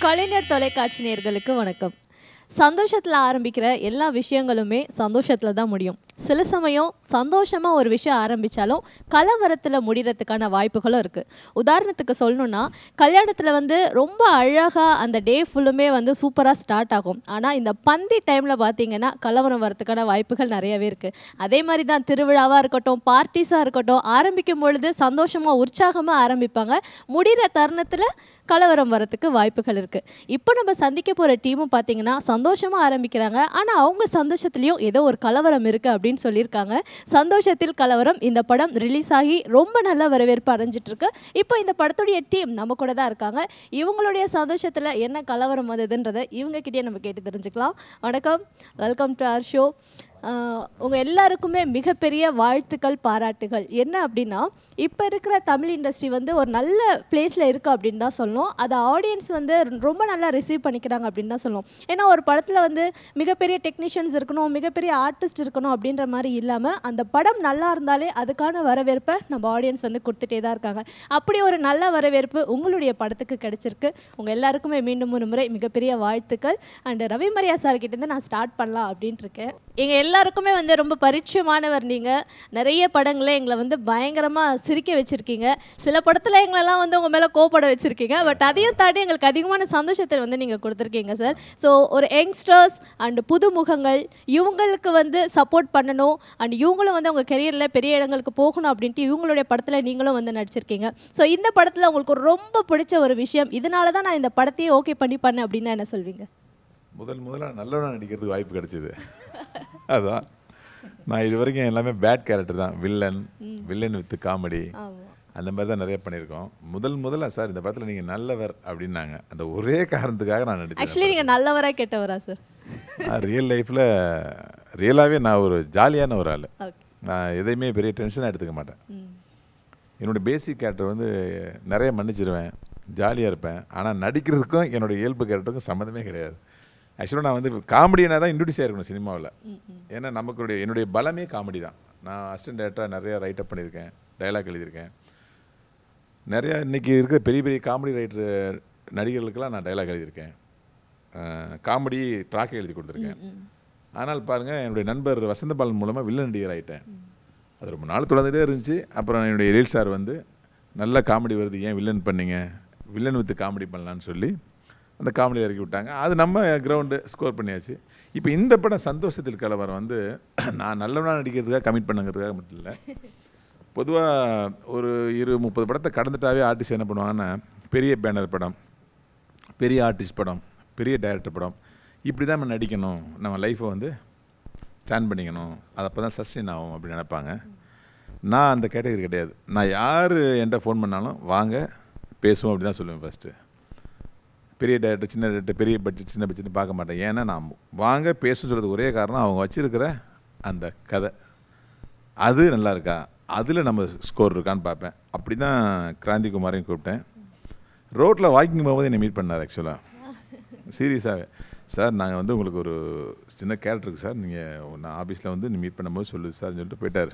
கலைஞர் தொலைக்காட்சி நேயர்களுக்கு வணக்கம். சந்தோஷத்தில் ஆரம்பிக்கிற எல்லா விஷயங்களுமே சந்தோஷத்தில் தான் முடியும். சில சமயம் சந்தோஷமாக ஒரு விஷயம் ஆரம்பித்தாலும் கலவரத்தில் முடிகிறதுக்கான வாய்ப்புகளும் இருக்குது. உதாரணத்துக்கு சொல்லணுன்னா, கல்யாணத்தில் ரொம்ப அழகாக அந்த டே ஃபுல்லுமே சூப்பராக ஸ்டார்ட் ஆகும். ஆனால் இந்த பந்தி டைமில் பார்த்திங்கன்னா கலவரம் வரத்துக்கான வாய்ப்புகள் நிறையவே இருக்குது. அதே மாதிரி தான் திருவிழாவாக இருக்கட்டும், பார்ட்டிஸாக இருக்கட்டும், ஆரம்பிக்கும் பொழுது சந்தோஷமாக உற்சாகமாக ஆரம்பிப்பாங்க. முடிகிற தருணத்தில் கலவரம் வரத்துக்கு வாய்ப்புகள் இருக்குது. இப்போ நம்ம சந்திக்க போகிற டீமும் பார்த்திங்கன்னா சந்தோஷமாக ஆரம்பிக்கிறாங்க. ஆனால் அவங்க சந்தோஷத்துலேயும் ஏதோ ஒரு கலவரம் இருக்குது அப்படின்னு சொல்லியிருக்காங்க. சந்தோஷத்தில் கலவரம் இந்த படம் ரிலீஸ் ஆகி ரொம்ப நல்ல வரவேற்பு அடைஞ்சிட்ருக்கு. இப்போ இந்த படத்துடைய டீம் நம்ம கூட தான் இருக்காங்க. இவங்களுடைய சந்தோஷத்தில் என்ன கலவரம் வந்ததுன்றதை இவங்ககிட்டயே நம்ம கேட்டு தெரிஞ்சுக்கலாம். வணக்கம், வெல்கம் டு அவர் ஷோ. உங்கள் எல்லாருக்குமே மிகப்பெரிய வாழ்த்துக்கள், பாராட்டுகள். என்ன அப்படின்னா, இப்போ இருக்கிற தமிழ் இண்டஸ்ட்ரி ஒரு நல்ல பிளேஸில் இருக்குது அப்படின்னு தான் சொல்லணும். அதை ஆடியன்ஸ் ரொம்ப நல்லா ரிசீவ் பண்ணிக்கிறாங்க அப்படின்னு தான் சொல்லணும். ஏன்னா ஒரு படத்தில் மிகப்பெரிய டெக்னீஷியன்ஸ் இருக்கணும், மிகப்பெரிய ஆர்டிஸ்ட் இருக்கணும் அப்படின்ற மாதிரி இல்லாமல் அந்த படம் நல்லா இருந்தாலே அதுக்கான வரவேற்பை நம்ம ஆடியன்ஸ் கொடுத்துட்டே தான் இருக்காங்க. அப்படி ஒரு நல்ல வரவேற்பு உங்களுடைய படத்துக்கு கிடைச்சிருக்கு. உங்கள் எல்லாருக்குமே மீண்டும் ஒரு முறை மிகப்பெரிய வாழ்த்துக்கள். அண்ட் ரவி மரியா சார் கிட்டேருந்து நான் ஸ்டார்ட் பண்ணலாம் அப்படின்ட்டு இருக்கேன். எங்கள் எல்லாருக்குமே ரொம்ப பரிச்சயமானவர். நீங்கள் நிறைய படங்களை எங்களை பயங்கரமாக சிரிக்க வச்சுருக்கீங்க. சில படத்தில் எங்களெல்லாம் உங்கள் மேலே கோபப்பட வச்சுருக்கீங்க. பட் அதையும் தாண்டி எங்களுக்கு அதிகமான சந்தோஷத்தை நீங்கள் கொடுத்துருக்கீங்க சார். ஸோ ஒரு யங்ஸ்டர்ஸ் அண்ட் புதுமுகங்கள் இவங்களுக்கு சப்போர்ட் பண்ணணும் அண்ட் இவங்களும் அவங்க கெரியரில் பெரிய இடங்களுக்கு போகணும் அப்படின்ட்டு இவங்களுடைய படத்தில் நீங்களும் நடிச்சிருக்கீங்க. ஸோ இந்த படத்தில் உங்களுக்கு ரொம்ப பிடிச்ச ஒரு விஷயம், இதனால தான் நான் இந்த படத்தையே ஓகே பண்ணேன் அப்படின்னா என்ன சொல்வீங்க? முதல்ல நல்லவனாக நடிக்கிறதுக்கு வாய்ப்பு கிடைச்சிது. அதுதான். நான் இது வரைக்கும் எல்லாமே பேட் கேரக்டர் தான். வில்லன் வித் காமெடி அந்த மாதிரி தான் நிறைய பண்ணியிருக்கோம். முதல்ல சார் இந்த படத்தில் நீங்கள் நல்லவர் அப்படின்னாங்க. அந்த ஒரே காரணத்துக்காக நான் நடிச்சேன். ஆக்சுவலி நீங்கள் நல்லவராக கெட்டவரா சார்? ரியல் லைஃப்பில் ரியலாகவே நான் ஒரு ஜாலியான ஒரு ஆள். நான் எதையுமே பெரிய டென்ஷனாக எடுத்துக்க மாட்டேன். என்னுடைய பேசிக் கேரக்டர் நிறைய மன்னிச்சிருவேன், ஜாலியாக இருப்பேன். ஆனால் நடிக்கிறதுக்கும் என்னுடைய இயல்பு கேரக்டருக்கும் சம்மந்தமே கிடையாது. ஆக்சுவலாக நான் காமெடியாக தான் இன்ட்ரடியூஸ் ஆகிருக்கணும் சினிமாவில். ஏன்னா என்னுடைய பலமே காமெடி தான். நான் அசிஸ்டன்ட் டைரக்டராக நிறையா ரைட்டப் பண்ணியிருக்கேன், டைலாக் எழுதியிருக்கேன். நிறையா இன்றைக்கி இருக்கிற பெரிய பெரிய காமெடி ரைட்டர் நடிகர்களுக்கெல்லாம் நான் டைலாக் எழுதியிருக்கேன், காமெடி ட்ராக்கை எழுதி கொடுத்துருக்கேன். ஆனால் பாருங்கள், என்னுடைய நண்பர் வசந்தபாலன் மூலமாக வில்லன் நடிகர் ஆகிட்டேன். அது ரொம்ப நாள் தொடர்ந்துகிட்டே இருந்துச்சு. அப்புறம் என்னுடைய எழில் சார் நல்ல காமெடி வருது, ஏன் வில்லன் பண்ணிங்க, வில்லன் வித்து காமெடி பண்ணலான்னு சொல்லி அந்த காமெடி இறக்கி விட்டாங்க. அது நம்ம கிரவுண்டு ஸ்கோர் பண்ணியாச்சு. இப்போ இந்த படம் சந்தோஷத்தில் கலவரம் நான் நல்லவனாக நடிக்கிறதுக்காக கமிட் பண்ணுங்கிறதுக்காக மட்டும் இல்லை. பொதுவாக ஒரு 20-30 படத்தை கடந்துட்டாவே ஆர்டிஸ்ட் என்ன பண்ணுவாங்கன்னா, பெரிய பேனர் படம், பெரிய ஆர்டிஸ்ட் படம், பெரிய டைரக்டர் படம், இப்படி தான் நம்ம நடிக்கணும், நம்ம லைஃப்பை ஸ்டாண்ட் பண்ணிக்கணும், அது அப்போ தான் சஸ்டெயின் ஆகும் அப்படின்னு நினைப்பாங்க. நான் அந்த கேட்டகரி கிடையாது. நான் யார் என்கிட்ட ஃபோன் பண்ணாலும் வாங்க பேசுவோம் அப்படி தான் சொல்லுவேன். ஃபஸ்ட்டு பெரிய டைரக்டர், சின்ன டைரக்டர், பெரிய பட்ஜெட், சின்ன பட்ஜெட்னு பார்க்க மாட்டேன். ஏன்னா நான் வாங்க பேசுன்னு சொல்கிறது ஒரே காரணம், அவங்க வச்சுருக்கிற அந்த கதை அது நல்லா இருக்கா, அதில் நம்ம ஸ்கோர் இருக்கான்னு பார்ப்பேன். அப்படி தான் கிராந்தி குமாரையும் கூப்பிட்டேன். ரோட்டில் வாக்கிங் போகும்போது என்னை மீட் பண்ணார். ஆக்சுவலாக சீரியஸாகவே, சார் நாங்கள் உங்களுக்கு ஒரு சின்ன கேரக்டர் இருக்குது சார், நீங்கள் நான் ஆஃபீஸில் மீட் பண்ணும்போது சொல்லுது சார்ன்னு சொல்லிட்டு போயிட்டார்.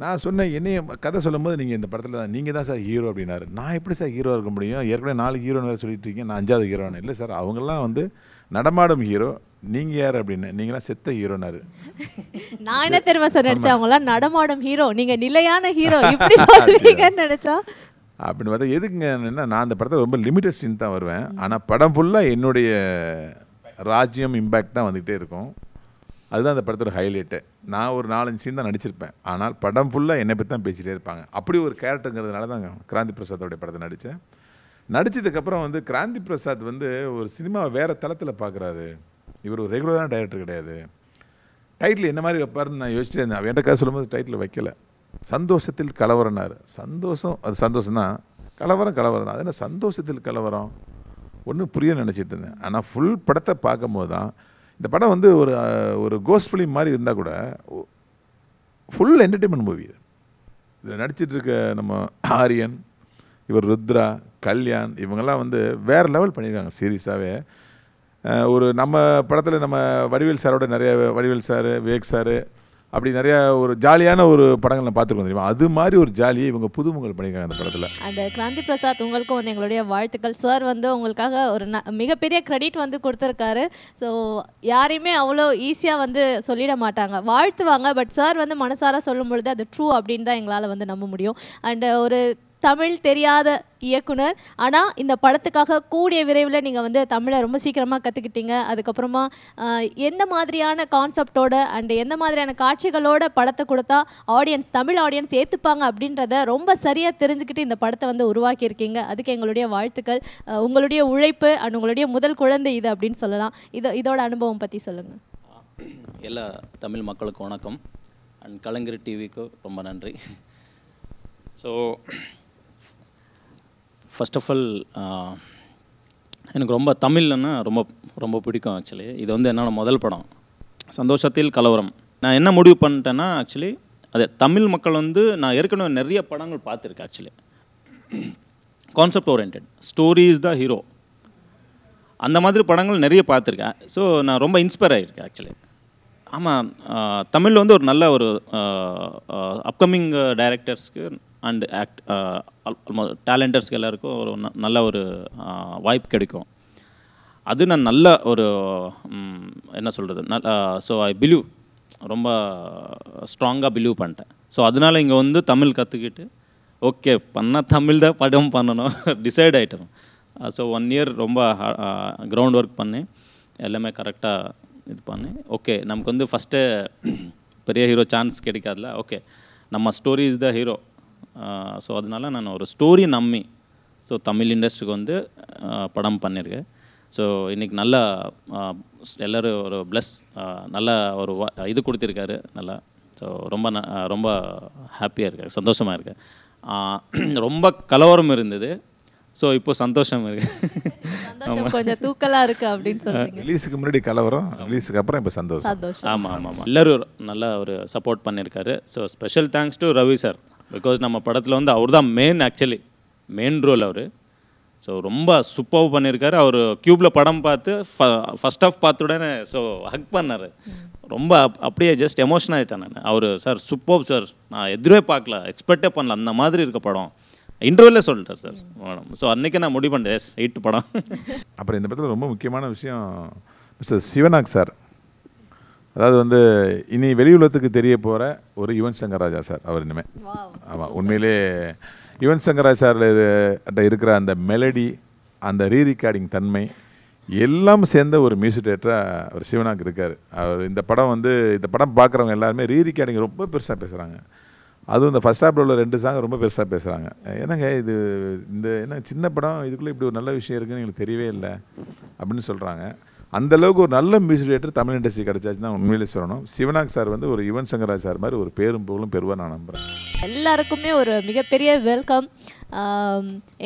நான் சொன்னேன், என்னைய கதை சொல்லும் போது நீங்கள் இந்த படத்தில் நீங்கள் தான் சார் ஹீரோ அப்படின்னாரு. நான் எப்படி சார் ஹீரோ இருக்க முடியும், ஏற்கனவே 4 ஹீரோன்னு வேறு சொல்லிட்டு இருக்கீங்க, நான் 5வது ஹீரோன்னு. இல்லை சார், அவங்கெல்லாம் நடமாடும் ஹீரோ, நீங்கள் யார் அப்படின்னு, நீங்களாம் செத்த ஹீரோனாரு. நான் என்ன தெரியுமா சார் நினச்சேன், அவங்களாம் நடமாடும் ஹீரோ, நீங்கள் நிலையான ஹீரோ இப்படி சொல்லுவீங்கன்னு நினச்சா. அப்படின்னு பார்த்தா எதுக்குங்க, என்ன நான் அந்த படத்தில் ரொம்ப லிமிட்டட் சீன் தான் வருவேன். ஆனால் படம் ஃபுல்லாக என்னுடைய ராஜ்யம் இம்பேக்ட் தான் வந்துக்கிட்டே இருக்கும். அதுதான் அந்த படத்தோட ஹைலைட்டு. நான் ஒரு 4-5 சீன் தான் நடிச்சிருப்பேன், ஆனால் படம் ஃபுல்லாக என்னை பற்றி தான் பேசிகிட்டே இருப்பாங்க. அப்படி ஒரு கேரக்டருங்கிறதுனால தான் கிராந்தி பிரசாத்தோடைய படத்தை நடித்தேன். நடித்ததுக்கப்புறம் கிராந்தி பிரசாத் ஒரு சினிமாவை வேறு தளத்தில் பார்க்குறாரு. இவர் ஒரு ரெகுலரான டைரக்டர் கிடையாது. டைட்டில் என்ன மாதிரி வைப்பாருன்னு நான் யோசிச்சிட்டே இருந்தேன். அவன் என்கிட்ட சொல்லும்போது டைட்டில் வைக்கல, சந்தோஷத்தில் கலவரம்னாரு. சந்தோஷம், அது சந்தோஷம் தான், கலவரம் தான். அது என்ன சந்தோஷத்தில் கலவரம், ஒன்றும் புரிய நினச்சிட்டு இருந்தேன். ஆனால் ஃபுல் படத்தை பார்க்கும்போது தான் இந்த படம் ஒரு கோஸ்ட் ஃபிலிம் மாதிரி இருந்தால் கூட ஃபுல் என்டர்டெயின்மெண்ட் மூவி. இதில் நடிச்சிட்ருக்க நம்ம ஆரியன், இவர் ருத்ரா, கல்யாண், இவங்கெல்லாம் வேறு லெவல் பண்ணியிருக்காங்க சீரியஸாகவே. நம்ம படத்தில் நம்ம வடிவேல் சாரோட நிறைய, வடிவேல் சார், விவேக் சார், அப்படி நிறையா ஒரு ஜாலியான ஒரு படங்கள் நான் பார்த்துருக்கோம் தெரியுமா, அது மாதிரி ஒரு ஜாலியை இவங்க புதுமுகங்கள் பண்ணியிருக்காங்க அந்த படத்தில். அந்த கிராந்தி பிரசாத் உங்களுக்கும் வந்து எங்களுடைய வாழ்த்துக்கள். சார் வந்து உங்களுக்காக ஒரு மிகப்பெரிய கிரெடிட் வந்து கொடுத்துருக்காரு. ஸோ யாரையுமே அவ்வளோ ஈஸியாக வந்து சொல்லிட மாட்டாங்க, வாழ்த்துவாங்க. பட் சார் வந்து மனசார சொல்லும் பொழுது அது ட்ரூ அப்படின்னு தான் எங்களால் வந்து நம்ப முடியும். அண்ட் ஒரு தமிழ் தெரியாத இயக்குனர், ஆனால் இந்த படத்துக்காக கூடிய விரைவில் நீங்கள் வந்து தமிழை ரொம்ப சீக்கிரமாக கற்றுக்கிட்டீங்க. அதுக்கப்புறமா எந்த மாதிரியான கான்செப்டோட அண்ட் எந்த மாதிரியான காட்சிகளோட படத்தை கொடுத்தா ஆடியன்ஸ், தமிழ் ஆடியன்ஸ் ஏற்றுப்பாங்க அப்படின்றத ரொம்ப சரியாக தெரிஞ்சுக்கிட்டு இந்த படத்தை வந்து உருவாக்கியிருக்கீங்க. அதுக்கு எங்களுடைய வாழ்த்துக்கள். உங்களுடைய உழைப்பு அண்ட் உங்களுடைய முதல் குழந்தை இது அப்படின்னு சொல்லலாம். இதோட அனுபவம் பற்றி சொல்லுங்கள். எல்லா தமிழ் மக்களுக்கும் வணக்கம். அண்ட் கலைஞர் டிவிக்கு ரொம்ப நன்றி. ஸோ ஃபர்ஸ்ட் ஆஃப் ஆல் எனக்கு ரொம்ப தமிழ்னா ரொம்ப ரொம்ப பிடிக்கும். ஆக்சுவலி இது வந்து என்னோட முதல் படம், சந்தோஷத்தில் கலவரம். நான் என்ன முடிவு பண்ணிட்டேன்னா, ஆக்சுவலி அது தமிழ் மக்கள் வந்து நான் ஏற்கனவே நிறைய படங்கள் பார்த்துருக்கேன். Actually concept orient, story is the hero, அந்த மாதிரி படங்கள் நிறைய பார்த்துருக்கேன். ஸோ நான் ரொம்ப இன்ஸ்பயர் ஆகியிருக்கேன் ஆக்சுவலி. ஆமாம், தமிழில் வந்து ஒரு நல்ல ஒரு அப்கமிங் டைரக்டர்ஸ்க்கு அண்ட் டேலண்டர்ஸ்க்கு எல்லாருக்கும் ஒரு நல்ல ஒரு வாய்ப்பு கிடைக்கும். அது நான் நல்ல ஒரு என்ன சொல்கிறது, ஸோ ஐ பிலீவ், ரொம்ப ஸ்ட்ராங்காக பிலீவ் பண்ணிட்டேன். ஸோ அதனால் இங்கே வந்து தமிழ் கற்றுக்கிட்டு ஓகே பண்ணால் தமிழ் தான் படம் பண்ணணும் டிசைட் ஆகிட்டோம். ஸோ 1 இயர் ரொம்ப கிரவுண்ட் ஒர்க் பண்ணி எல்லாமே கரெக்டாக இது பண்ணி, ஓகே நமக்கு வந்து ஃபஸ்ட்டு பெரிய ஹீரோ சான்ஸ் கிடைக்காதுல, ஓகே நம்ம story is the hero. So அதனால நான் ஒரு ஸ்டோரி நம்பி ஸோ தமிழ் இண்டஸ்ட்ரிக்கு வந்து படம் பண்ணியிருக்கேன். ஸோ இன்றைக்கி நல்லா எல்லோரும் ஒரு ப்ளஸ் நல்ல ஒரு இது கொடுத்துருக்காரு நல்லா. ஸோ ரொம்ப ஹாப்பியாக இருக்கேன், சந்தோஷமாக இருக்கேன். ரொம்ப கலவரம் இருந்தது, ஸோ இப்போ சந்தோஷம் இருக்குது, கொஞ்சம் தூக்கலாக இருக்குது அப்படின்னு சொல்லுங்கள். ரிலீஸுக்கு முன்னாடி கலவரம், ரிலீஸுக்கு அப்புறம் இப்போ சந்தோஷம். ஆமாம், எல்லோரும் நல்லா ஒரு சப்போர்ட் பண்ணியிருக்காரு. So special thanks to Ravi sir, because நம்ம படத்தில் வந்து அவர் தான் மெயின் ரோல் அவர். ஸோ ரொம்ப சூப்பராக பண்ணியிருக்காரு. அவர் க்யூப்பில் படம் பார்த்து ஃபஸ்ட் ஆஃப் பார்த்த உடனே ஸோ ஹக் பண்ணார். ரொம்ப அப்படியே ஜஸ்ட் எமோஷன் ஆகிட்டேன் நான். அவர் சார் சூப்பர் சார், நான் எதிரே பார்க்கல, எக்ஸ்பெக்டே பண்ணல, அந்த மாதிரி இருக்க படம் இன்டர்வியூலே சொல்லிட்டார் சார் மேடம். ஸோ அன்றைக்கி நான் முடிவு பண்ணேன், எஸ் 8 படம். அப்புறம் இந்த படத்தில் ரொம்ப முக்கியமான விஷயம் மிஸ்டர் சிவநாக் சார். அதாவது வந்து இனி வெளி உலகத்துக்கு தெரிய போகிற ஒரு யுவன் சங்கர் ராஜா சார் அவர் இனிமேல். ஆமாம், உண்மையிலே யுவன் சங்கர் ராஜா சார்கிட்ட இருக்கிற அந்த மெலடி, அந்த ரீரிகார்டிங் தன்மை எல்லாம் சேர்ந்த ஒரு மியூசிக் டேரக்டராக அவர் சிவனாக்கு இருக்கார். அவர் இந்த படம் பார்க்குறவங்க எல்லாருமே ரீரிகார்டிங் ரொம்ப பெருசாக பேசுகிறாங்க. அதுவும் இந்த ஃபஸ்ட் ஹாஃபில் உள்ள 2 சாங் ரொம்ப பெருசாக பேசுகிறாங்க. என்னங்க இது, என்ன சின்ன படம், இதுக்குள்ளே இப்படி ஒரு நல்ல விஷயம் இருக்குன்னு எங்களுக்கு தெரியவே இல்லை அப்படின்னு சொல்கிறாங்க. அந்தளவுக்கு ஒரு நல்ல மியூசிக் டைரக்டர் தமிழ் இண்டஸ்ட்ரி கிடச்சாச்சுன்னா உண்மையிலே சொல்லணும். சிவநாக் சார் வந்து ஒரு யுவன் சங்கர் ராஜா சார் மாதிரி ஒரு பேரும் புகழும் பெறுவார் நான் நம்புகிறேன். எல்லாருக்குமே ஒரு மிகப்பெரிய வெல்கம்.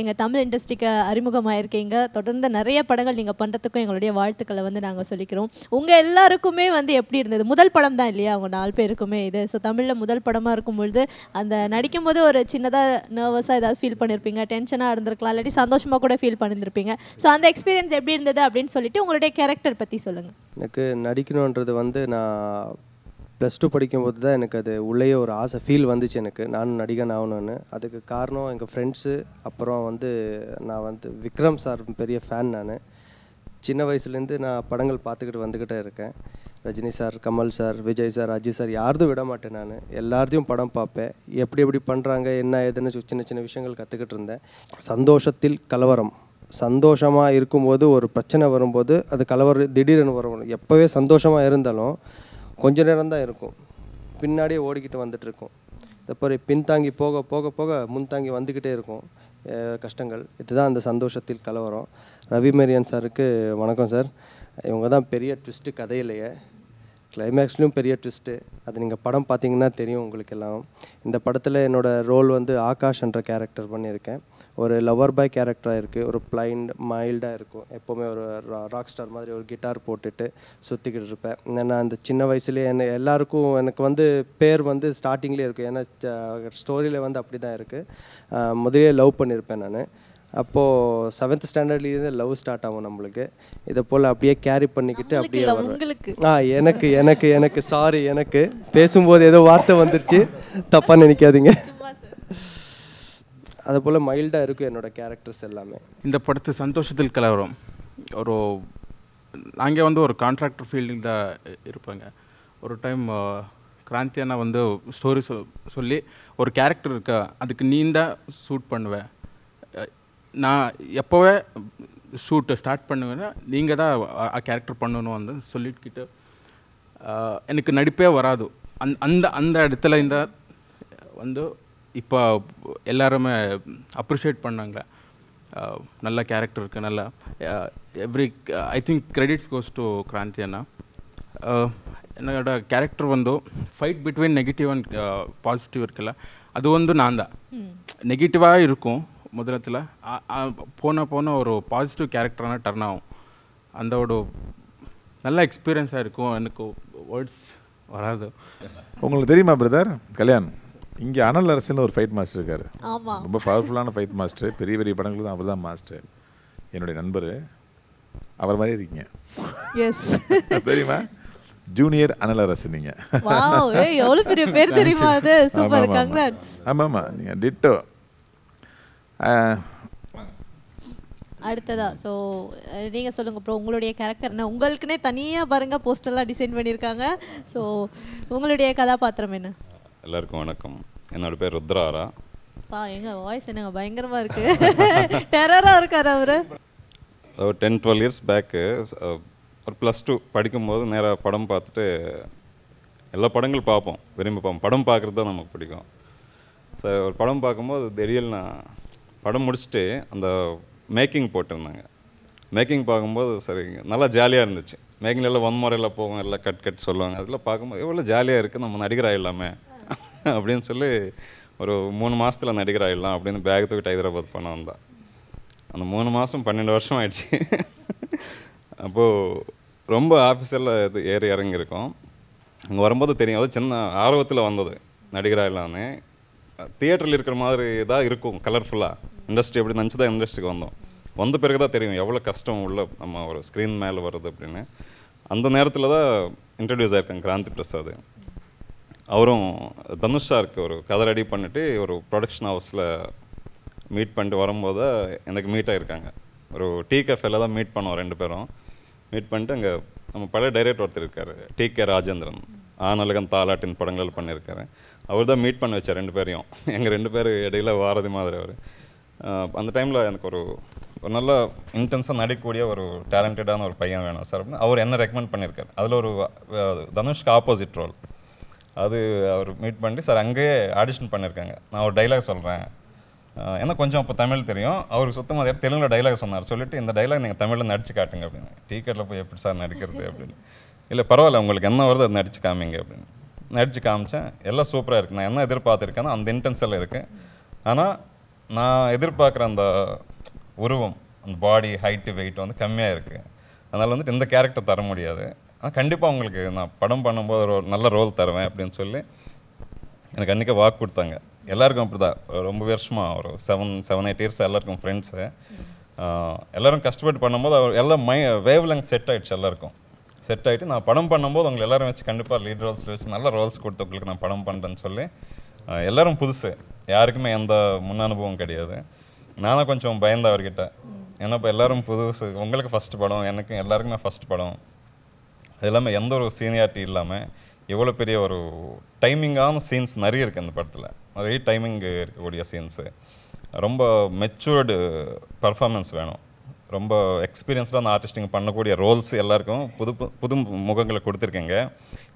எங்கள் தமிழ் இண்டஸ்ட்ரிக்கு அறிமுகமாயிருக்கீங்க. தொடர்ந்து நிறைய படங்கள் நீங்கள் பண்ணுறதுக்கும் எங்களுடைய வாழ்த்துக்களை வந்து நாங்கள் சொல்லிக்கிறோம். உங்கள் எல்லாருக்குமே வந்து எப்படி இருந்தது? முதல் படம் தான் இல்லையா அவங்க 4 பேருக்குமே இது. ஸோ தமிழில் முதல் படமாக இருக்கும்பொழுது அந்த நடிக்கும்போது ஒரு சின்னதாக நர்வஸாக ஏதாவது ஃபீல் பண்ணியிருப்பீங்க, டென்ஷனாக இருந்திருக்கலாம், இல்லாட்டி சந்தோஷமாக கூட ஃபீல் பண்ணியிருப்பீங்க. ஸோ அந்த எக்ஸ்பீரியன்ஸ் எப்படி இருந்தது அப்படின்னு சொல்லிட்டு உங்களுடைய கேரக்டர் பற்றி சொல்லுங்கள். எனக்கு நடிக்கணுன்றது வந்து நான் +2 படிக்கும்போது தான் எனக்கு அது உள்ளேயே ஒரு ஆசை ஃபீல் வந்துச்சு எனக்கு, நானும் நடிகன் ஆகணும்னு. அதுக்கு காரணம் எங்கள் ஃப்ரெண்ட்ஸு. அப்புறம் வந்து நான் வந்து விக்ரம் சார் பெரிய ஃபேன். நான் சின்ன வயசுலேருந்து நான் படங்கள் பார்த்துக்கிட்டு வந்துக்கிட்டே இருக்கேன். Rajini sir, Kamal sir, Vijay sir, Ajith sir யார்தும் விட மாட்டேன். நான் எல்லாத்தையும் படம் பார்ப்பேன். எப்படி பண்ணுறாங்க என்ன ஏதுன்னு சின்ன சின்ன விஷயங்கள் கற்றுக்கிட்டு இருந்தேன். சந்தோஷத்தில் கலவரம், சந்தோஷமாக இருக்கும்போது ஒரு பிரச்சனை வரும்போது அது கலவரம் திடீர்னு வரும். எப்போவே சந்தோஷமாக இருந்தாலும் கொஞ்ச நேரம் தான் இருக்கும், பின்னாடியே ஓடிக்கிட்டு வந்துட்டுருக்கும். இப்போ பின்தாங்கி போக போக போக முன்தாங்கி வந்துக்கிட்டே இருக்கும் கஷ்டங்கள். இதுதான் அந்த சந்தோஷத்தில் கலவரம். ரவி மேரியன் சாருக்கு வணக்கம் சார். இவங்க தான் பெரிய ட்விஸ்ட்டு கதையிலேயே, கிளைமேக்ஸ்லையும் பெரிய ட்விஸ்ட்டு. அது நீங்கள் படம் பார்த்தீங்கன்னா தெரியும் உங்களுக்கு எல்லாம். இந்த படத்தில் என்னோடய ரோல் வந்து ஆகாஷ் என்ற கேரக்டர் பண்ணியிருக்கேன். ஒரு லவர் பாய் கேரக்டராக இருக்குது. ஒரு மைல்டாக இருக்கும். எப்போவுமே ஒரு ராக் ஸ்டார் மாதிரி ஒரு கிட்டார் போட்டுட்டு சுற்றிக்கிட்டு இருப்பேன். நான் அந்த சின்ன வயசுலேயே எல்லாருக்கும் எனக்கு வந்து பேர் வந்து ஸ்டார்டிங்லேயே இருக்கும். ஏன்னா ஸ்டோரியில் வந்து அப்படி தான் இருக்குது. முதலே லவ் பண்ணியிருப்பேன் நான். அப்போது 7th ஸ்டாண்டர்ட்லேருந்து லவ் ஸ்டார்ட் ஆகும் நம்மளுக்கு. இதை போல் அப்படியே கேரி பண்ணிக்கிட்டு அப்படியே வருவேன். எனக்கு சாரி, எனக்கு பேசும்போது ஏதோ வார்த்தை வந்துருச்சு, தப்பாக நினைக்காதீங்க. அது போல் மைல்டாக இருக்கும் என்னோடய கேரக்டர்ஸ் எல்லாமே. இந்த படத்து சந்தோஷத்தில் கலவரம் ஒரு நாங்கள் வந்து ஒரு கான்ட்ராக்டர் ஃபீல்டில் தான் இருப்பாங்க. ஒரு டைம் கிராந்தி அண்ணா வந்து ஸ்டோரி சொல்லி ஒரு கேரக்டர் இருக்கா, அதுக்கு நீ தான் ஷூட் பண்ணுவேன், நான் எப்போவே ஷூட்டை ஸ்டார்ட் பண்ணுவேன்னா நீங்கள் தான் கேரக்டர் பண்ணணும் வந்து சொல்லிக்கிட்டு எனக்கு நடிப்பே வராது. அந்த அந்த இடத்துல இந்த வந்து இப்போ எல்லாருமே அப்ரிஷியேட் பண்ணாங்க. நல்ல கேரக்டர் இருக்குது, நல்லா every I think credits goes to Kranthi அண்ணா. என்னோட கேரக்டர் வந்து fight between negative and positive இருக்குல்ல, அது வந்து நான் தான். நெகட்டிவாக இருக்கும் முதலத்தில், போன ஒரு பாசிட்டிவ் கேரக்டரான டர்ன் ஆகும். அந்த ஒரு நல்ல எக்ஸ்பீரியன்ஸாக இருக்கும். எனக்கு வேர்ட்ஸ் வராது. உங்களுக்கு தெரியுமா பிரதர் கல்யாண், இங்கே அனல் அரசுன்னு ஒரு ஃபைட் மாஸ்டர் இருக்கார். ரொம்ப பவர்ஃபுல்லான ஃபைட் மாஸ்டர், பெரிய பெரிய படங்களுக்கு தான் அவர் தான் மாஸ்டர். என்னுடைய நண்பர், அவர் மாதிரி இருக்கீங்க. தெரியுமா? ஜூனியர் அனல் அரசு நீங்கள். எவ்வளோ பெரிய பேர் தெரியுமா அது? Super, congrats. ஆமாம், நீங்கள் டிட்டோ. அடுத்ததா ஸோ நீங்கள் சொல்லுங்கள் ப்ரோ, உங்களுடைய கேரக்டர் என்ன? உங்களுக்குன்னே தனியாக பாருங்கள் போஸ்டர்லாம் டிசைன் பண்ணியிருக்காங்க. ஸோ உங்களுடைய கதாபாத்திரம் என்ன? எல்லாருக்கும் வணக்கம். என்னோட பேர் ருத்ராரா. எங்கள் வாய்ஸ் என்னங்க பயங்கரமாக இருக்குது, டெரராக இருக்கார் அவர். ஒரு 10-12 இயர்ஸ் பேக்கு ஒரு +2 படிக்கும்போது நேராக படம் பார்த்துட்டு, எல்லா படங்களும் பார்ப்போம், விரும்பி பார்ப்போம். படம் பார்க்குறது தான் நமக்கு பிடிக்கும். ஸோ ஒரு படம் பார்க்கும்போது தெரியல, நான் படம் முடிச்சுட்டு அந்த மேக்கிங் போட்டிருந்தாங்க. மேக்கிங் பார்க்கும்போது சரி நல்லா ஜாலியாக இருந்துச்சு. மேக்கிங்கில் எல்லாம் வன்முறையில் போவோம், எல்லாம் கட் சொல்லுவாங்க. அதில் பார்க்கும்போது எவ்வளோ ஜாலியாக இருக்குது, நம்ம நடிகர் ஆகிடலாமே அப்படின்னு சொல்லி ஒரு 3 மாதத்தில் நடிகர் ஆகிடலாம் அப்படின்னு பேக் தூக்கிட்டு ஹைதராபாத் பண்ண வந்தேன். அந்த 3 மாதம் 12 வருஷம் ஆயிடுச்சு. அப்போது ரொம்ப ஆஃபீஸரில் இது ஏறி இறங்கியிருக்கோம். அங்கே வரும்போது தெரியும், அது சின்ன ஆர்வத்தில் வந்தது நடிகராக இல்லாமல். தியேட்டரில் இருக்கிற மாதிரி தான் இருக்கும், கலர்ஃபுல்லாக. இண்டஸ்ட்ரி எப்படி நினச்சி தான் இண்டஸ்ட்ரிக்கு வந்த பிறகு தான் தெரியும் எவ்வளோ கஷ்டம் உள்ள நம்ம ஒரு ஸ்க்ரீன் மேலே வருது அப்படின்னு. அந்த நேரத்தில் தான் இன்ட்ரடியூஸ் ஆகிருக்காங்க கிராந்தி பிரசாத். அவரும் தனுஷா இருக்கு ஒரு கதை ரெடி பண்ணிவிட்டு ஒரு ப்ரொடக்ஷன் ஹவுஸில் மீட் பண்ணிட்டு வரும்போது எனக்கு மீட் ஆகிருக்காங்க. ஒரு டீ கஃபேல தான் மீட் பண்ணோம் 2 பேரும். மீட் பண்ணிட்டு அங்கே நம்ம பழைய டைரக்டர் ஒருத்தர் இருக்கார், டி.கே. ராஜேந்திரன், ஆனலகன் தாலாட்டின் படங்கள் பண்ணியிருக்காரு. அவர் தான் மீட் பண்ண வச்சார் 2 பேரையும். எங்கள் 2 பேர் இடையில வாரதி மாதிரி அவர். அந்த டைமில் எனக்கு ஒரு நல்ல இன்டென்ஸாக நடிக்கக்கூடிய ஒரு டேலண்டடான ஒரு பையன் வேணும் சார் அப்படின்னு அவர் என்ன ரெக்கமெண்ட் பண்ணியிருக்காரு. அதில் ஒரு தனுஷ்க்கு ஆப்போசிட் ரோல். அது அவர் மீட் பண்ணிட்டு சார் அங்கேயே ஆடிஷன் பண்ணியிருக்காங்க. நான் ஒரு டைலாக் சொல்கிறேன், ஏன்னா கொஞ்சம் அப்போ தமிழ் தெரியும். அவருக்கு சுத்தமாக தெலுங்கில் டைலாக் சொன்னார். சொல்லிவிட்டு இந்த டைலாக் நீங்கள் தமிழில் நடிச்சு காட்டுங்க அப்படின்னு. டிக்கெட்டில் போய் எப்படி சார் நடிக்கிறது அப்படின்னு. இல்லை பரவாயில்ல, உங்களுக்கு என்ன வருது அது நடிச்சு காமிங்க அப்படின்னு. நடிச்சு காமிச்சேன். எல்லாம் சூப்பராக இருக்குது. நான் என்ன எதிர்பார்த்துருக்கேன்னா அந்த இன்டென்ஸ் எல்லாம் இருக்குது. ஆனால் நான் எதிர்பார்க்குற அந்த உருவம், அந்த பாடி ஹைட்டு வெயிட் வந்து கம்மியாக இருக்குது. அதனால் வந்துட்டு இந்த கேரக்டர் தர முடியாது. ஆனால் கண்டிப்பாக உங்களுக்கு நான் படம் பண்ணும்போது ஒரு நல்ல ரோல் தருவேன் அப்படின்னு சொல்லி எனக்கு அன்றைக்கி வாக்கு கொடுத்தாங்க. எல்லாருக்கும் அப்படி தான், ரொம்ப வருஷமாக ஒரு 7-8 இயர்ஸ் எல்லாருக்கும் ஃப்ரெண்ட்ஸு. எல்லோரும் கஷ்டப்பட்டு பண்ணும்போது அவர் எல்லாம் வேவ் லெங்க் செட் ஆகிடுச்சு. எல்லாருக்கும் செட் ஆகிட்டு நான் படம் பண்ணும்போது உங்களை எல்லோரும் வச்சு கண்டிப்பாக லீட் ரோல்ஸில் வச்சு நல்ல ரோல்ஸ் கொடுத்து உங்களுக்கு நான் படம் பண்ணுறேன்னு சொல்லி எல்லோரும் புதுசு, யாருக்குமே எந்த முன் அனுபவம் கிடையாது. நானும் கொஞ்சம் பயந்த அவர்கிட்ட, ஏன்னா இப்போ எல்லோரும் புதுசு, உங்களுக்கு ஃபஸ்ட்டு படம், எனக்கும் எல்லாருக்குமே ஃபஸ்ட் படம். அது இல்லாமல் எந்த ஒரு சீனியாரிட்டி இல்லாமல் எவ்வளோ பெரிய ஒரு டைமிங்கான சீன்ஸ் நிறைய இருக்குது அந்த படத்தில். நிறைய டைமிங் இருக்கக்கூடிய சீன்ஸு. ரொம்ப மெச்சூர்டு பர்ஃபார்மன்ஸ் வேணும். ரொம்ப எக்ஸ்பீரியன்ஸ்டான ஆர்டிஸ்டிங் பண்ணக்கூடிய ரோல்ஸ் எல்லாருக்கும் புது முகங்களை கொடுத்துருக்கீங்க.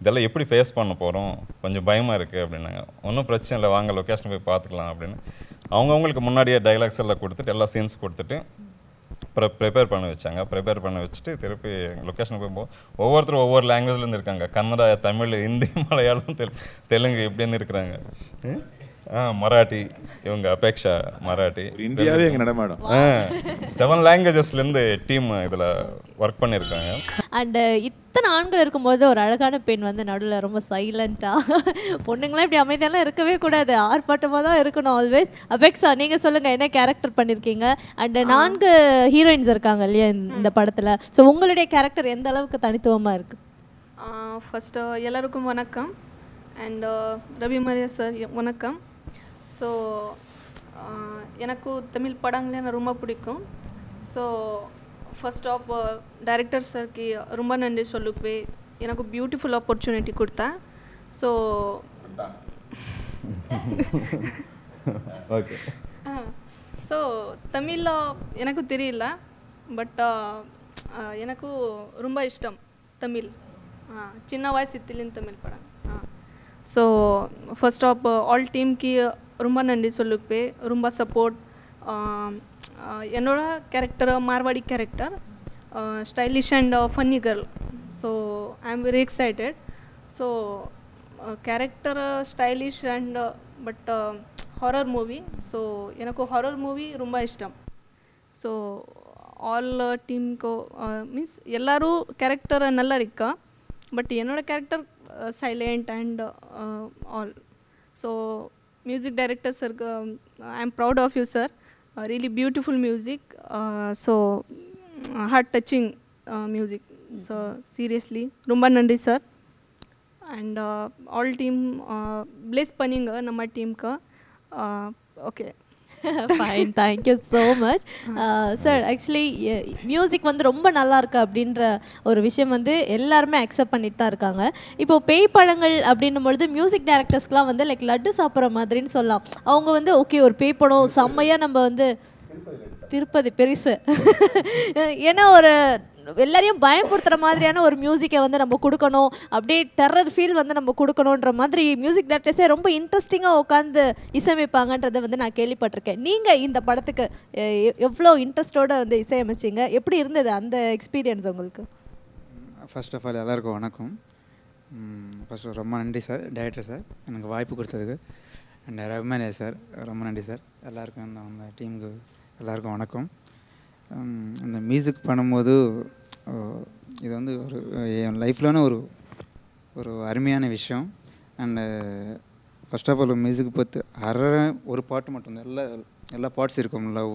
இதெல்லாம் எப்படி ஃபேஸ் பண்ண போகிறோம், கொஞ்சம் பயமாக இருக்குது அப்படின்னாங்க. ஒன்றும் பிரச்சனை இல்லை, வாங்க லொக்கேஷன் போய் பார்த்துக்கலாம் அப்படின்னு. அவங்கவுங்களுக்கு முன்னாடியே டைலாக்ஸ் எல்லாம் கொடுத்துட்டு எல்லா சீன்ஸ் கொடுத்துட்டு ப்ரிப்பேர் பண்ண வச்சாங்க. ப்ரிப்பேர் பண்ண வச்சுட்டு திருப்பி லொக்கேஷனுக்கு போகும்போது ஒவ்வொருத்தரும் ஒவ்வொரு லாங்குவேஜ்லேருந்து இருக்காங்க. கன்னடா, தமிழ், ஹிந்தி, மலையாளம், தெலுங்கு இப்படின்னு இருக்கிறாங்க. மராட்டி, இவங்க அபேக்ஷா மராட்டி. இந்தியாவே எங்கள் நடமாடும். 7 லாங்குவேஜஸ்லேருந்து டீம் இதில் ஒர்க் பண்ணியிருக்காங்க. அண்டு இத்தனை ஆண்கள் இருக்கும்போது ஒரு அழகான பெண் வந்து நடுவில் ரொம்ப சைலண்ட்டாக, பொண்ணுங்களாம் இப்படி அமைதியெல்லாம் இருக்கவே கூடாது, ஆர்ப்பாட்டமாக தான் இருக்கணும் ஆல்வேஸ். அபெக்ஸா, நீங்கள் சொல்லுங்கள் என்ன கேரக்டர் பண்ணியிருக்கீங்க? அண்டு 4 ஹீரோயின்ஸ் இருக்காங்க இல்லையா இந்த படத்தில். ஸோ உங்களுடைய கேரக்டர் எந்த அளவுக்கு தனித்துவமாக இருக்குது? ஃபஸ்ட்டு எல்லாருக்கும் வணக்கம். அண்ட் ரவி மரியா சார் வணக்கம். ஸோ எனக்கு தமிழ் படங்களே ரொம்ப பிடிக்கும். ஸோ ஃபர்ஸ்ட் ஆஃப் டைரக்டர் சார்க்கு ரொம்ப நன்றி சொல்லுவேன், எனக்கு பியூட்டிஃபுல் ஆப்பர்ச்சுனிட்டி கொடுத்தேன். So okay. ஸோ தமிழில் எனக்கு தெரியல, பட் எனக்கு ரொம்ப இஷ்டம் தமிழ். சின்ன வயசுலேருந்து தமிழ் படம். ஸோ ஃபர்ஸ்ட் ஆஃப் ஆல் டீம்க்கு ரொம்ப நன்றி சொல்லுவேன், ரொம்ப சப்போர்ட். என்னோட character Marwadi character, stylish and funny girl. So I am very excited. So character stylish and but horror movie. So எனக்கு ஹாரர் மூவி ரொம்ப இஷ்டம். ஸோ ஆல் டீம்க்கு மீன்ஸ் எல்லோரும் கேரக்டர் நல்லா இருக்கா, பட் என்னோட character silent and all. So music director சாருக்கு I am proud of you sir, really beautiful music, so heart touching music. So seriously ரொம்ப நன்றி sir. And all team bless பண்ணுங்க நம்ம டீமுக்கு. Okay fine, thank you so much sir. Actually music வந்து ரொம்ப நல்லா இருக்கு அப்படின்ற ஒரு விஷயம் வந்து எல்லாருமே அக்செப்ட் பண்ணிட்டு தான் இருக்காங்க. இப்போ பேய் படங்கள் அப்படின்னும் பொழுது மியூசிக் டைரக்டர்ஸ்க்குலாம் வந்து லைக் லட்டு சாப்பிட்ற மாதிரின்னு சொல்லலாம். அவங்க வந்து ஓகே ஒரு பேய் படம் செம்மையாக நம்ம வந்து திருப்பதி பெருசு ஏன்னா ஒரு எல்லாரையும் பயப்படுத்துகிற மாதிரியான ஒரு மியூசிக்கை வந்து நம்ம கொடுக்கணும், அப்படியே டெரர் ஃபீல் வந்து நம்ம கொடுக்கணுன்ற மாதிரி மியூசிக் டைரக்டர்ஸே ரொம்ப இன்ட்ரெஸ்டிங்காக உட்காந்து இசையமைப்பாங்கன்றதை வந்து நான் கேள்விப்பட்டிருக்கேன். நீங்கள் இந்த படத்துக்கு எவ்வளோ இன்ட்ரெஸ்டோடு வந்து இசையமைச்சிங்க, எப்படி இருந்தது அந்த எக்ஸ்பீரியன்ஸ் உங்களுக்கு? ஃபர்ஸ்ட் ஆஃப் ஆல் எல்லாருக்கும் வணக்கம். ஃபர்ஸ்ட் ரொம்ப நன்றி சார், டைரக்டர் சார் எனக்கு வாய்ப்பு கொடுத்ததுக்கு. அண்ட் ரவிமரியா சார் ரொம்ப நன்றி சார். எல்லாருக்கும் அந்த டீமுக்கு எல்லாருக்கும் வணக்கம். அந்த மியூசிக் பண்ணும்போது இது வந்து ஒரு என் லைஃப்லான ஒரு அருமையான விஷயம். And first of all music பார்த்து ஒரு பாட்டு மட்டும் எல்லா பார்ட்ஸ் இருக்கும். Love,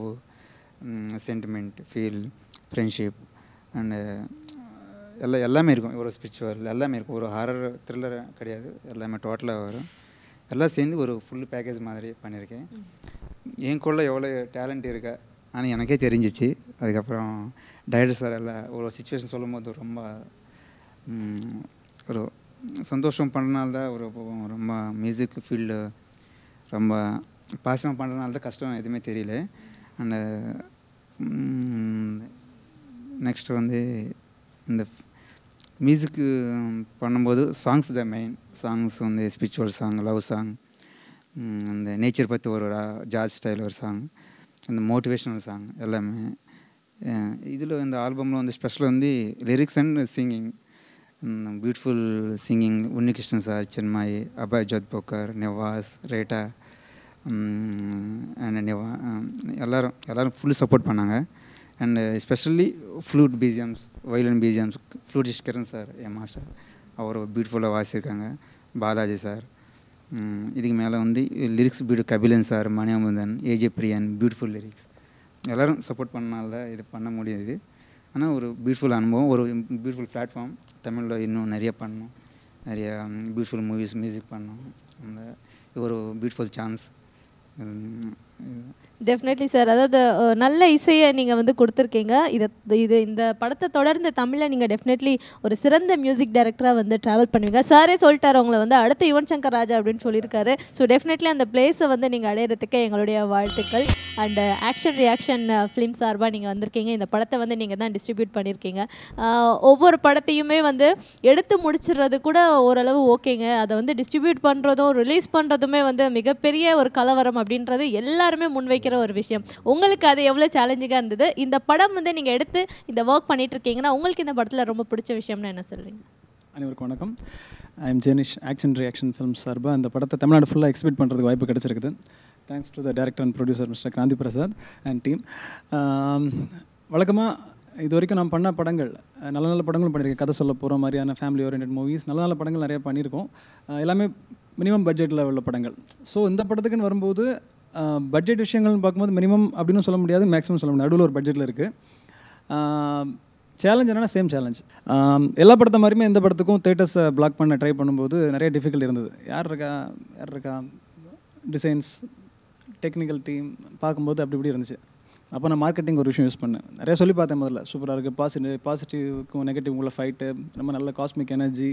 sentiment, feel, friendship and எல்லாமே இருக்கும். ஒரு ஸ்பிரிச்சுவல் எல்லாமே இருக்கும். ஒரு ஹாரர் த்ரில்லர் கிடையாது, எல்லாமே டோட்டலாக வரும். எல்லாம் சேர்ந்து ஒரு ஃபுல் பேக்கேஜ் மாதிரி பண்ணியிருக்கேன். எனக்குள்ள எவ்வளோ டேலண்ட் இருக்கா ஆனால் எனக்கே தெரிஞ்சிச்சு. அதுக்கப்புறம் டைரக்டர் சார் எல்லாம் ஒரு சுச்சுவேஷன் சொல்லும் போது ரொம்ப ஒரு சந்தோஷம் பண்ணுறனால தான் ரொம்ப மியூசிக் ஃபீல்டு ரொம்ப பாசிட்டிவாக பண்ணுறதுனால தான் கஷ்டம் எதுவுமே தெரியல. அண்டு நெக்ஸ்ட்டு வந்து இந்த மியூசிக்கு பண்ணும்போது சாங்ஸ் தான் மெயின். சாங்ஸ் வந்து ஸ்பிரிச்சுவல் சாங், லவ் சாங், அந்த நேச்சர் பற்றி ஒரு ஜார்ஜ் ஸ்டைல் ஒரு சாங், அந்த மோட்டிவேஷ்னல் சாங் எல்லாமே. இதில் இந்த ஆல்பமில் வந்து ஸ்பெஷல் வந்து lyrics and singing, beautiful singing Unnikrishnan sir, Chinmayi, Abhay Jodhpurkar, Nivas, ரேட்டா அண்ட் எல்லோரும் ஃபுல்லி சப்போர்ட் பண்ணாங்க. And especially flute BGMs, violin BGMs flutist Kiran sir என் மாஸ்டர், அவர் பியூட்டிஃபுல்லாக வாசிச்சிருக்காங்க. பாலாஜி சார், இதுக்கு மேலே வந்து lyrics Kabilan sir, Maniyamudhan, AJ பிரியன், பியூட்டிஃபுல் லிரிக்ஸ் எல்லோரும் சப்போர்ட் பண்ணனால தான் இது பண்ண முடியுது. ஆனால் ஒரு பியூட்டிஃபுல் அனுபவம், ஒரு பியூட்டிஃபுல் பிளாட்ஃபார்ம். தமிழில் இன்னும் நிறைய பண்ணணும், நிறைய பியூட்டிஃபுல் மூவிஸ் மியூசிக் பண்ணணும். அந்த ஒரு பியூட்டிஃபுல் சான்ஸ். Definitely sir. அதாவது நல்ல இசையை நீங்கள் வந்து கொடுத்துருக்கீங்க. இந்த படத்தை தொடர்ந்து தமிழில் நீங்கள் டெஃபினெட்லி ஒரு சிறந்த மியூசிக் டைரக்டராக வந்து ட்ராவல் பண்ணுவீங்க. சாரே சொல்லிட்டார் உங்களை வந்து அடுத்த யுவன் சங்கர் ராஜா அப்படின்னு சொல்லியிருக்காரு. ஸோ டெஃபினெட்லி அந்த பிளேஸை வந்து நீங்கள் அடையிறதுக்கு எங்களுடைய வாழ்த்துக்கள். அண்டு ஆக்ஷன் ரியாக்ஷன் ஃபிலிம் சார்பாக நீங்கள் வந்திருக்கீங்க. இந்த படத்தை வந்து நீங்கள் தான் டிஸ்ட்ரிபியூட் பண்ணியிருக்கீங்க. ஒவ்வொரு படத்தையுமே வந்து எடுத்து முடிச்சிடுறது கூட ஓரளவு ஓகேங்க, அதை வந்து டிஸ்ட்ரிபியூட் பண்ணுறதும் ரிலீஸ் பண்ணுறதுமே வந்து மிகப்பெரிய ஒரு கலவரம் அப்படின்றது எல்லாருமே முன்வைக்கிற ஒரு விஷயம். உங்களுக்கு அது எவ்வளோ சேலஞ்சிங்காக இருந்தது? இந்த படம் வந்து நீங்கள் எடுத்து இந்த ஒர்க் பண்ணிட்டு இருக்கீங்கன்னா உங்களுக்கு இந்த படத்தில் ரொம்ப பிடிச்ச விஷயம்னு என்ன சொல்லுவீங்க? அனைவருக்கும் வணக்கம். I am Jenish, action reaction films சார்பாக அந்த படத்தை தமிழ்நாடு ஃபுல்லாக எக்ஸிபிட் பண்ணுறதுக்கு வாய்ப்பு கிடச்சிருக்குது. Thanks to the director and producer mister Kranthi Prasad and team. வழக்கமாக இது வரைக்கும் நான் பண்ண படங்கள் நல்ல நல்ல படங்களும் பண்ணியிருக்கேன். கதை சொல்ல போகிற மாதிரியான ஃபேமிலி ஓரியன்ட் மூவிஸ் நல்ல நல்ல படங்கள் நிறைய பண்ணியிருக்கோம். எல்லாமே மினிமம் பட்ஜெட்டில் உள்ள படங்கள். ஸோ இந்த படத்துக்குன்னு வரும்போது பட்ஜெட் விஷயங்கள்னு பார்க்கும்போது மினிமம் அப்படின்னு சொல்ல முடியாது, மேக்ஸிமம் சொல்ல முடியாது, நடுவில் ஒரு பட்ஜெட்டில் இருக்குது. சேலஞ்ச் என்னென்னா சேம் சேலஞ்ச். எல்லா படத்தை மாதிரியுமே இந்த படத்துக்கும் தேட்டர்ஸை பிளாக் பண்ண ட்ரை பண்ணும்போது நிறைய டிஃபிகல்ட் இருந்தது. யார் இருக்கா டிசைன்ஸ் டெக்னிக்கல் டீம் பார்க்கும்போது அப்படி இப்படி இருந்துச்சு. அப்போ நான் மார்க்கெட்டிங் ஒரு விஷயம் யூஸ் பண்ணேன். நிறைய சொல்லி பார்த்தேன். முதல்ல சூப்பராக இருக்குது, பாசிட்டிவ்க்கும் நெகட்டிவ்க்குள்ள ஃபைட்டு, ரொம்ப நல்ல காஸ்மிக் எனர்ஜி,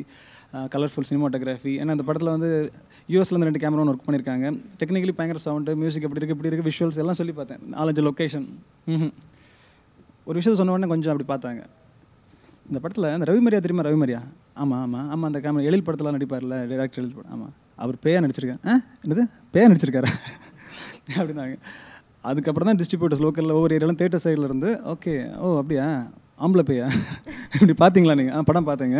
கலர்ஃபுல் சினிமாட்டோகிராஃபி. ஏன்னா அந்த படத்தில் வந்து யூஎஸ்லேருந்து 2 கேமரா ஒர்க் பண்ணியிருக்காங்க. டெக்னிக்கலி பயங்கர சவுண்டு, மியூசிக் எப்படி இருக்குது, விஷுவல்ஸ் எல்லாம் சொல்லி பார்த்தேன். 4-5 லொக்கேஷன். ஒரு விஷயத்தை சொன்ன உடனே கொஞ்சம் அப்படி பார்த்தாங்க. இந்த படத்தில் அந்த ரவிமரியா தெரியுமா? ரவிமரியா, ஆமாம், அந்த கேமரா எழில் படத்தில் நடிப்பார்ல, டேரக்டர் எழில் படம். ஆமாம், அவர் பேயா நடிச்சிருக்கேன். என்னது பேயா நடிச்சிருக்காரா அப்படின்னாங்க. அதுக்கப்புறம் தான் டிஸ்ட்ரிபியூட்டர்ஸ் லோக்கலில் ஒவ்வொரு ஏரியாலும் தேட்டர் சைடில் இருந்து ஓகே, அப்படியா ஆம்பளை பேயா இப்படி பார்த்தீங்களா நீங்கள்? படம் பார்த்தீங்க,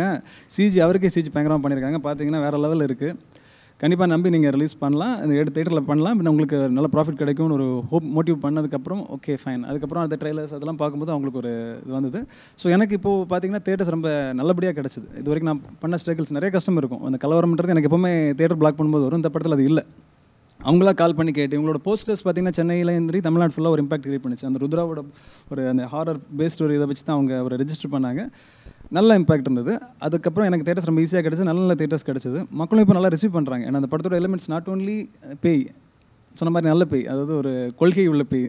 சிஜி அவருக்கே சிஜி பயங்கரமாக பண்ணியிருக்காங்க. பார்த்தீங்கன்னா வேறு லெவலில் இருக்குது. கண்டிப்பாக நம்பி நீங்கள் ரிலீஸ் பண்ணலாம், இந்த தேட்டரில் பண்ணலாம். பின்ன உங்களுக்கு நல்ல ப்ராஃபிட் கிடைக்கும்னு ஒரு மோட்டிவ் பண்ணதுக்கப்புறம் ஓகே ஃபைன். அதுக்கப்புறம் அந்த ட்ரெய்லர்ஸ் அதெல்லாம் பார்க்கும்போது அவங்களுக்கு ஒரு இது வந்தது. ஸோ எனக்கு இப்போது பார்த்தீங்கன்னா தேட்டர்ஸ் ரொம்ப நல்லபடியாக கிடச்சிது. இது வரைக்கும் நான் பண்ண ஸ்ட்ரகிள்ஸ் நிறைய கஷ்டம் இருக்கும். அந்த கலவரம்ன்றது எனக்கு எப்போவுமே தேட்டர் பிளாக் பண்ணும்போது வரும். இந்த படத்தில் அது இல்லை. அவங்களா கால் பண்ணி கேட்டு இவங்களோட போஸ்டர்ஸ் பார்த்தீங்கன்னா சென்னையிலேருந்து தமிழ்நாடு ஃபுல்லாக ஒரு இம்பாக்ட் கிரியேட் பண்ணிச்சு. அந்த ருத்ராவோட ஒரு அந்த ஹாரர் பேஸ்ட் ஒரு இதை வச்சு தான் அவங்க ஒரு ரெஜிஸ்டர் பண்ணாங்க. நல்ல இம்பாக்ட் இருந்தது. அதுக்கப்புறம் எனக்கு தேட்டர்ஸ் ரொம்ப ஈஸியாக கிடச்சி, நல்ல நல்ல தேட்டர்ஸ் கிடச்சிது. மக்களும் இப்போ நல்லா ரிசீவ் பண்ணுறாங்க. ஏன்னா அந்த படத்தோட எலிமெண்ட்ஸ் நாட் ஓன்லி பேய், சொன்ன மாதிரி நல்ல பேய், அதாவது ஒரு கொள்கை உள்ள பேய்.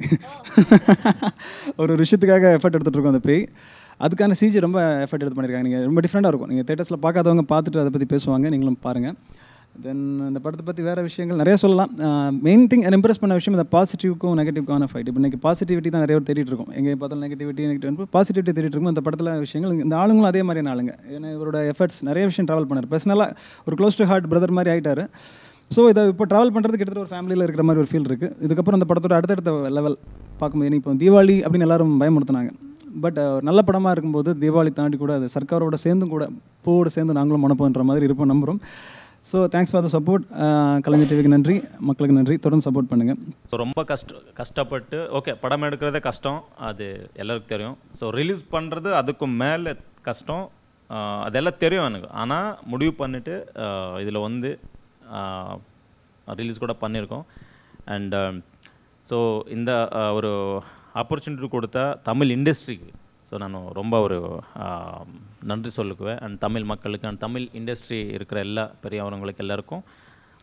ஒரு விஷயத்துக்காக எஃபர்ட் எடுத்துகிட்டு இருக்கோம் அந்த பேய். அதுக்கான சிஜி ரொம்ப எஃபர்ட் எடுத்து பண்ணியிருக்காங்க. நீங்கள் ரொம்ப டிஃப்ரெண்ட்டாக இருக்கும். நீங்கள் தேட்டர்ஸில் பார்க்காதவங்க பார்த்துட்டு அதை பற்றி பேசுவாங்க, நீங்களும் பாருங்கள். தென் இந்த படத்தை பற்றி வேறு விஷயங்கள் நிறைய சொல்லலாம். மெயின் திங் இம்ப்ரெஸ் பண்ண விஷயம் இந்த பாசிட்டிவ்க்கும் நெகட்டிவ்க்கான ஃபைட். இப்போ இன்றைக்கி பாசிட்டிவிட்டி தான் நிறைய பேர் தேடிட்டு இருக்கும். எங்கே பார்த்தாலும் நெகட்டிவிட்டி பாசிட்டிவிட்டி தேடிட்டு இருக்கும். இந்த படத்தில் விஷயங்கள் இந்த ஆளுங்களும் அதே மாதிரியான ஆளுங்க. ஏன்னா இவரோட எஃபர்ட்ஸ் நிறைய விஷயம் ட்ராவல் பண்ணார். பர்சனலாக ஒரு க்ளோஸ் டு ஹார்ட் பிரதர் மாதிரி ஆகிட்டார். ஸோ இதை இப்போ ட்ராவல் பண்ணுறது கிட்டத்தட்ட ஒரு ஃபேமிலியில் இருக்கிற மாதிரி ஒரு ஃபீல் இருக்குது. இதுக்கப்புறம் அந்த படத்தோட அடுத்தடுத்த லெவல் பார்க்கும்போது இப்போ தீபாவளி அப்படின்னு எல்லாரும் பயமுறுத்தினாங்க. பட் நல்ல படமாக இருக்கும்போது தீபாவளி தாண்டி கூட அது சர்க்காரோட சேர்ந்தும் கூட பூவோடு சேர்ந்து நாங்களும் மனப்போன்ற மாதிரி இருப்போம், நம்புகிறோம். So thanks for the support. Kalaignar டிவிக்கு நன்றி, மக்களுக்கு நன்றி. தொடர்ந்து சப்போர்ட் பண்ணுங்கள். ஸோ ரொம்ப கஷ்டப்பட்டு ஓகே படம் எடுக்கிறதே கஷ்டம், அது எல்லாருக்கும் தெரியும். ஸோ ரிலீஸ் பண்ணுறது அதுக்கும் மேலே கஷ்டம், அதெல்லாம் தெரியும் எனக்கு. ஆனால் முடிவு பண்ணிவிட்டு இதில் வந்து ரிலீஸ் கூட பண்ணியிருக்கோம். அண்ட் ஸோ இந்த ஒரு ஆப்பர்ச்சுனிட்டி கொடுத்த தமிழ் இண்டஸ்ட்ரிக்கு ஸோ நான் ரொம்ப ஒரு நன்றி சொல்லிக்குவேன். அண்ட் தமிழ் மக்களுக்கு அண்ட் தமிழ் இண்டஸ்ட்ரி இருக்கிற எல்லா பெரியவங்களுக்கு எல்லாருக்கும்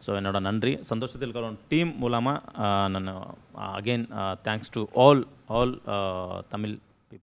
ஸோ என்னோட நன்றி. சந்தோஷத்தில் கலவரம் டீம் மூலமாக நான் again thanks to all Tamil